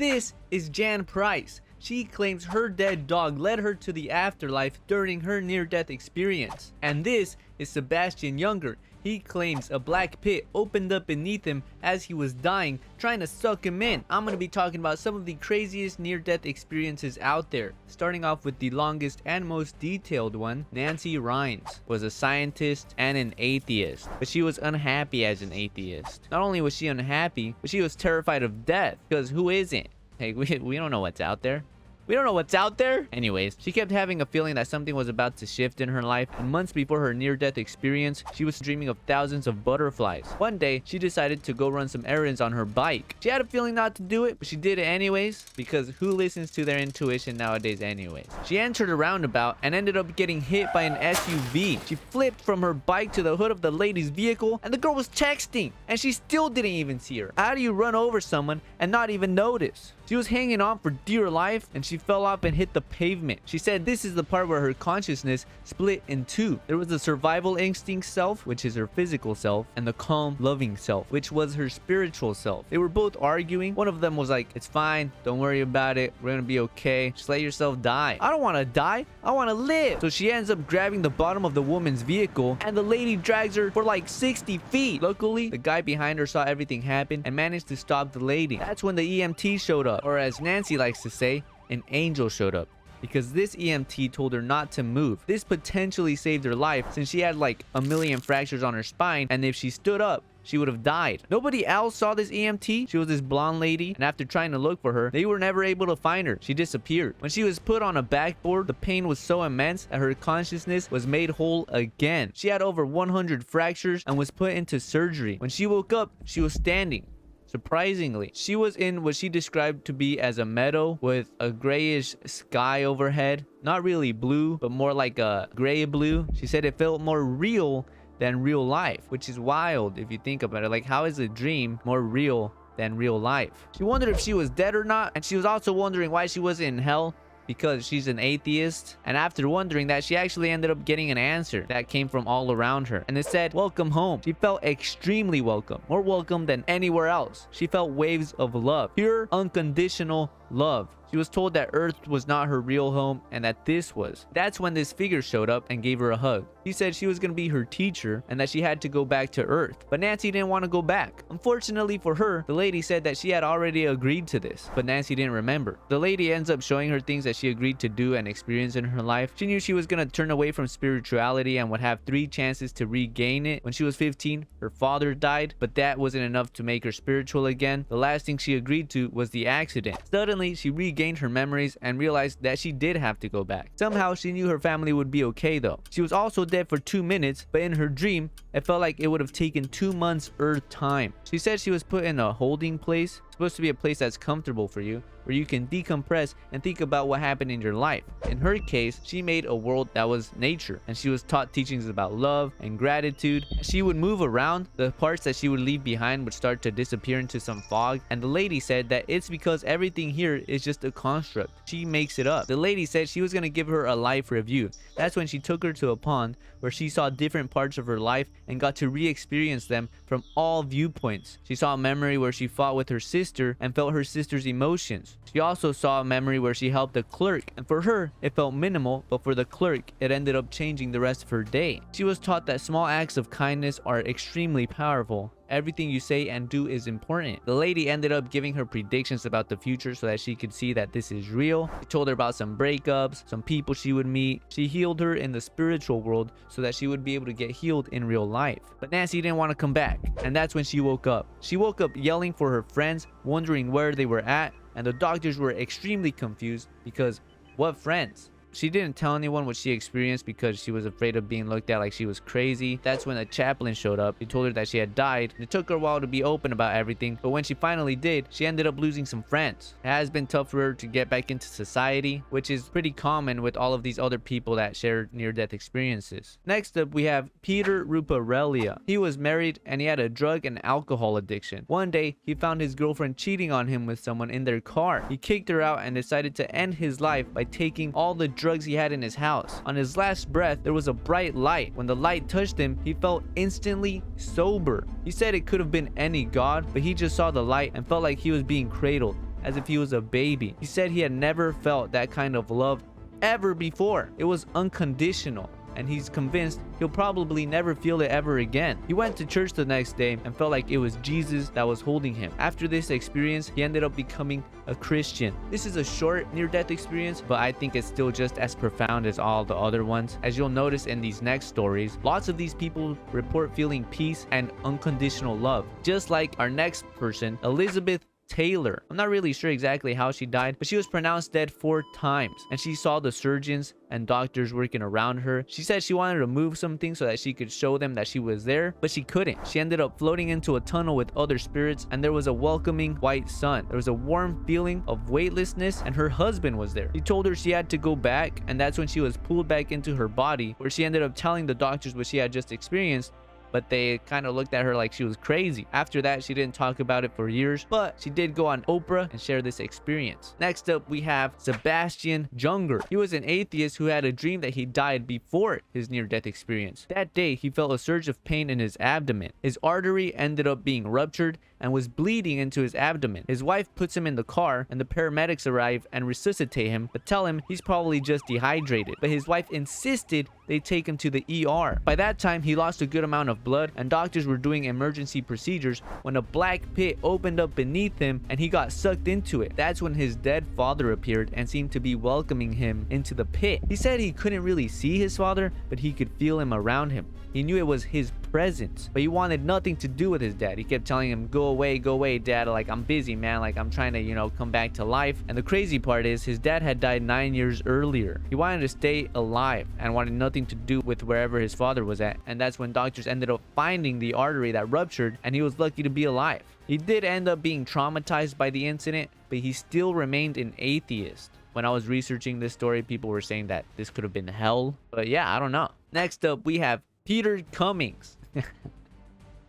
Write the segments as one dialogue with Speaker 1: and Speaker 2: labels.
Speaker 1: This is Jan Price. She claims her dead dog led her to the afterlife during her near-death experience. And this is Sebastian Younger. He claims a black pit opened up beneath him as he was dying, trying to suck him in. I'm going to be talking about some of the craziest near-death experiences out there. Starting off with the longest and most detailed one, Nancy Rhines was a scientist and an atheist, but she was unhappy as an atheist. Not only was she unhappy, but she was terrified of death, because who isn't? Hey, we don't know what's out there. We don't know what's out there. Anyways, she kept having a feeling that something was about to shift in her life, and months before her near-death experience, she was dreaming of thousands of butterflies. One day, she decided to go run some errands on her bike. She had a feeling not to do it, but she did it anyways, because who listens to their intuition nowadays anyways? She entered a roundabout and ended up getting hit by an SUV. She flipped from her bike to the hood of the lady's vehicle, and the girl was texting, and she still didn't even see her. How do you run over someone and not even notice? She was hanging on for dear life, and she fell off and hit the pavement. She said this is the part where her consciousness split in two. There was the survival instinct self, which is her physical self, and the calm, loving self, which was her spiritual self. They were both arguing. One of them was like, "It's fine. Don't worry about it. We're gonna be okay. Just let yourself die." "I don't want to die. I want to live." So she ends up grabbing the bottom of the woman's vehicle, and the lady drags her for like 60 feet. Luckily, the guy behind her saw everything happen and managed to stop the lady. That's when the EMT showed up. Or as Nancy likes to say, an angel showed up, because this EMT told her not to move. This potentially saved her life since she had like a million fractures on her spine, and if she stood up, she would have died. Nobody else saw this EMT. She was this blonde lady, and after trying to look for her, they were never able to find her. She disappeared. When she was put on a backboard, the pain was so immense that her consciousness was made whole again. She had over 100 fractures and was put into surgery. When she woke up, she was standing. Surprisingly, she was in what she described to be as a meadow with a grayish sky overhead. Not really blue, but more like a gray blue. She said it felt more real than real life, which is wild if you think about it. Like, how is a dream more real than real life? She wondered if she was dead or not, and she was also wondering why she wasn't in hell, because she's an atheist. And after wondering that, she actually ended up getting an answer that came from all around her, and it said, "Welcome home." She felt extremely welcome, more welcome than anywhere else. She felt waves of love, pure unconditional love. She was told that Earth was not her real home and that this was. That's when this figure showed up and gave her a hug. He said she was going to be her teacher and that she had to go back to Earth. But Nancy didn't want to go back. Unfortunately for her, the lady said that she had already agreed to this, but Nancy didn't remember. The lady ends up showing her things that she agreed to do and experience in her life. She knew she was going to turn away from spirituality and would have 3 chances to regain it. When she was 15, her father died, but that wasn't enough to make her spiritual again. The last thing she agreed to was the accident. Suddenly, she regained her memories and realized that she did have to go back. Somehow, she knew her family would be okay though. She was also dead for 2 minutes, but in her dream, it felt like it would have taken 2 months Earth time. She said she was put in a holding place. It's supposed to be a place that's comfortable for you, where you can decompress and think about what happened in your life. In her case, she made a world that was nature, and she was taught teachings about love and gratitude. As she would move around, the parts that she would leave behind would start to disappear into some fog, and the lady said that it's because everything here is just a construct. She makes it up. The lady said she was going to give her a life review. That's when she took her to a pond where she saw different parts of her life and got to re-experience them from all viewpoints. She saw a memory where she fought with her sister and felt her sister's emotions. She also saw a memory where she helped a clerk, and for her, it felt minimal, but for the clerk, it ended up changing the rest of her day. She was taught that small acts of kindness are extremely powerful. Everything you say and do is important. The lady ended up giving her predictions about the future so that she could see that this is real. She told her about some breakups, some people she would meet. She healed her in the spiritual world so that she would be able to get healed in real life. But Nancy didn't want to come back, and that's when she woke up. She woke up yelling for her friends, wondering where they were at, and the doctors were extremely confused because what friends? She didn't tell anyone what she experienced because she was afraid of being looked at like she was crazy. That's when a chaplain showed up. He told her that she had died. It took her a while to be open about everything, but when she finally did, she ended up losing some friends. It has been tough for her to get back into society, which is pretty common with all of these other people that share near-death experiences. Next up, we have Peter Ruparellia. He was married and he had a drug and alcohol addiction. One day, he found his girlfriend cheating on him with someone in their car. He kicked her out and decided to end his life by taking all the drugs he had in his house. On his last breath, there was a bright light. When the light touched him, he felt instantly sober. He said it could have been any god, but he just saw the light and felt like he was being cradled. as if he was a baby. He said he had never felt that kind of love ever before. It was unconditional, and he's convinced he'll probably never feel it ever again. He went to church the next day and felt like it was Jesus that was holding him. After this experience, he ended up becoming a Christian. This is a short near-death experience, but I think it's still just as profound as all the other ones. As you'll notice in these next stories, lots of these people report feeling peace and unconditional love. Just like our next person, Elizabeth Taylor. I'm not really sure exactly how she died, but she was pronounced dead 4 times, and she saw the surgeons and doctors working around her. She said she wanted to move something so that she could show them that she was there, but she couldn't. She ended up floating into a tunnel with other spirits, and there was a welcoming white sun. There was a warm feeling of weightlessness, and her husband was there. He told her she had to go back, and that's when she was pulled back into her body, where she ended up telling the doctors what she had just experienced, but they kind of looked at her like she was crazy. After that, she didn't talk about it for years, but she did go on Oprah and share this experience. Next up, we have Sebastian Junger. He was an atheist who had a dream that he died before his near-death experience. That day, he felt a surge of pain in his abdomen. His artery ended up being ruptured and was bleeding into his abdomen. His wife puts him in the car, and the paramedics arrive and resuscitate him, but tell him he's probably just dehydrated. But his wife insisted they take him to the ER. By that time, he lost a good amount of blood, and doctors were doing emergency procedures when a black pit opened up beneath him and he got sucked into it. That's when his dead father appeared and seemed to be welcoming him into the pit. He said he couldn't really see his father, but he could feel him around him. He knew it was his presence, but he wanted nothing to do with his dad. He kept telling him, go away, dad. Like, I'm busy, man. Like, I'm trying to, come back to life. And the crazy part is his dad had died 9 years earlier. He wanted to stay alive and wanted nothing to do with wherever his father was at. And that's when doctors ended up finding the artery that ruptured, and he was lucky to be alive. He did end up being traumatized by the incident, but he still remained an atheist. When I was researching this story, people were saying that this could have been hell. But yeah, I don't know. Next up, we have Peter Cummings.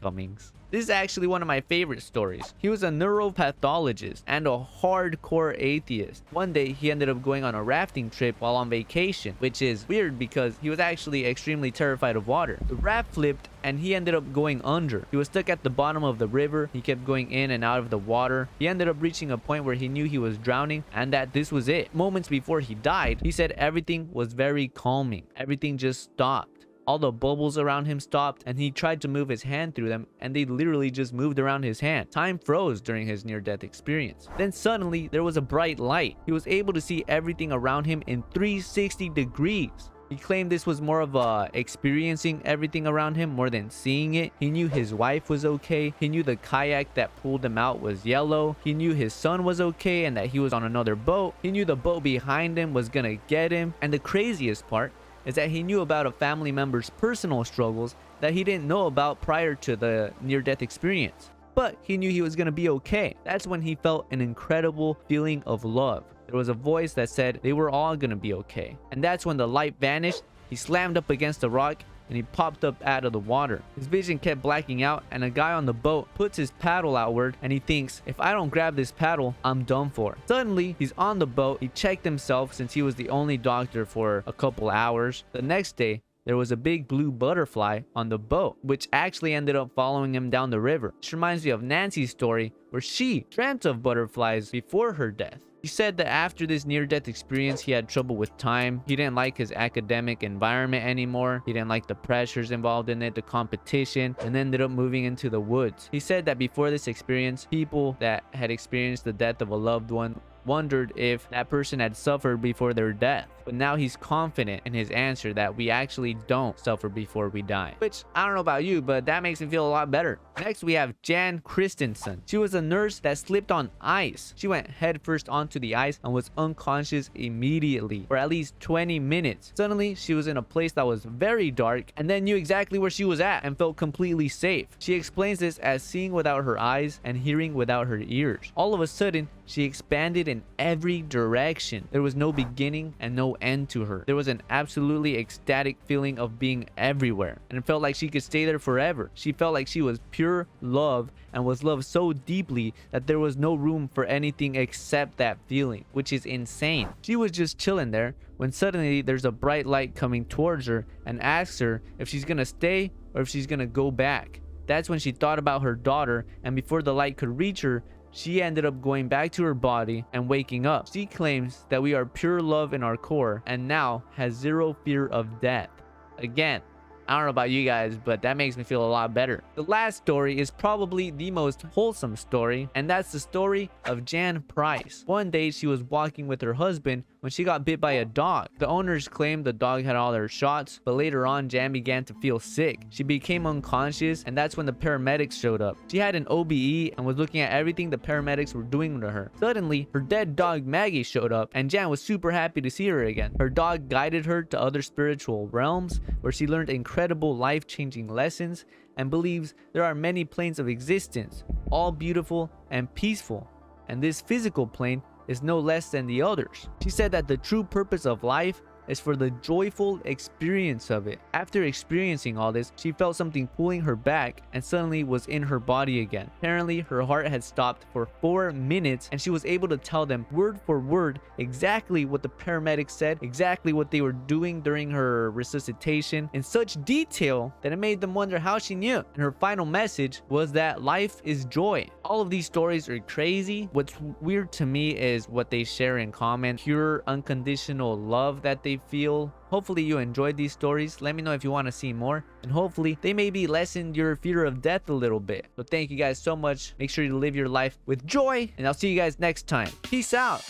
Speaker 1: Cummings. This is actually one of my favorite stories. He was a neuropathologist and a hardcore atheist. One day, he ended up going on a rafting trip while on vacation, which is weird because he was actually extremely terrified of water. The raft flipped and he ended up going under. He was stuck at the bottom of the river. He kept going in and out of the water. He ended up reaching a point where he knew he was drowning and that this was it. Moments before he died, he said everything was very calming. Everything just stopped. All the bubbles around him stopped, and he tried to move his hand through them, and they literally just moved around his hand. Time froze during his near-death experience. Then suddenly, there was a bright light. He was able to see everything around him in 360 degrees. He claimed this was more of experiencing everything around him more than seeing it. He knew his wife was okay. He knew the kayak that pulled him out was yellow. He knew his son was okay and that he was on another boat. He knew the boat behind him was gonna get him. And the craziest part is that he knew about a family member's personal struggles that he didn't know about prior to the near-death experience. But he knew he was going to be okay. That's when he felt an incredible feeling of love. There was a voice that said they were all going to be okay. And that's when the light vanished. He slammed up against a rock and he popped up out of the water. His vision kept blacking out, and a guy on the boat puts his paddle outward and he thinks, if I don't grab this paddle, I'm done for. Suddenly, he's on the boat. He checked himself since he was the only doctor for a couple hours. The next day, there was a big blue butterfly on the boat, which actually ended up following him down the river. This reminds me of Nancy's story, where she dreamt of butterflies before her death. He said that after this near-death experience, he had trouble with time. He didn't like his academic environment anymore. He didn't like the pressures involved in it, the competition, and ended up moving into the woods. He said that before this experience, people that had experienced the death of a loved one wondered if that person had suffered before their death. But now he's confident in his answer that we actually don't suffer before we die. Which, I don't know about you, but that makes me feel a lot better. Next, we have Jan Christensen. She was a nurse that slipped on ice. She went headfirst onto the ice and was unconscious immediately for at least 20 minutes. Suddenly, she was in a place that was very dark and then knew exactly where she was at and felt completely safe. She explains this as seeing without her eyes and hearing without her ears. All of a sudden, she expanded in every direction. There was no beginning and no end to her. There was an absolutely ecstatic feeling of being everywhere, and it felt like she could stay there forever. She felt like she was pure love and was loved so deeply that there was no room for anything except that feeling, which is insane. She was just chilling there when suddenly there's a bright light coming towards her and asks her if she's gonna stay or if she's gonna go back. That's when she thought about her daughter, and before the light could reach her, she ended up going back to her body and waking up. She claims that we are pure love in our core and now has zero fear of death. Again, I don't know about you guys, but that makes me feel a lot better. The last story is probably the most wholesome story, and that's the story of Jan Price. One day, she was walking with her husband when she got bit by a dog. The owners claimed the dog had all her shots, but later on, Jan began to feel sick. She became unconscious, and that's when the paramedics showed up. She had an OBE and was looking at everything the paramedics were doing to her. Suddenly, her dead dog Maggie showed up, and Jan was super happy to see her again. Her dog guided her to other spiritual realms, where she learned incredible life-changing lessons and believes there are many planes of existence, all beautiful and peaceful, and this physical plane is no less than the others. She said that the true purpose of life is for the joyful experience of it. After experiencing all this, she felt something pulling her back and suddenly was in her body again. Apparently, her heart had stopped for 4 minutes and she was able to tell them word for word exactly what the paramedics said, exactly what they were doing during her resuscitation in such detail that it made them wonder how she knew. And her final message was that life is joy. All of these stories are crazy. What's weird to me is what they share in common: pure unconditional love that they feel. Hopefully you enjoyed these stories. Let me know if you want to see more, and hopefully they maybe lessen your fear of death a little bit. So thank you guys so much. Make sure you live your life with joy, and I'll see you guys next time. Peace out.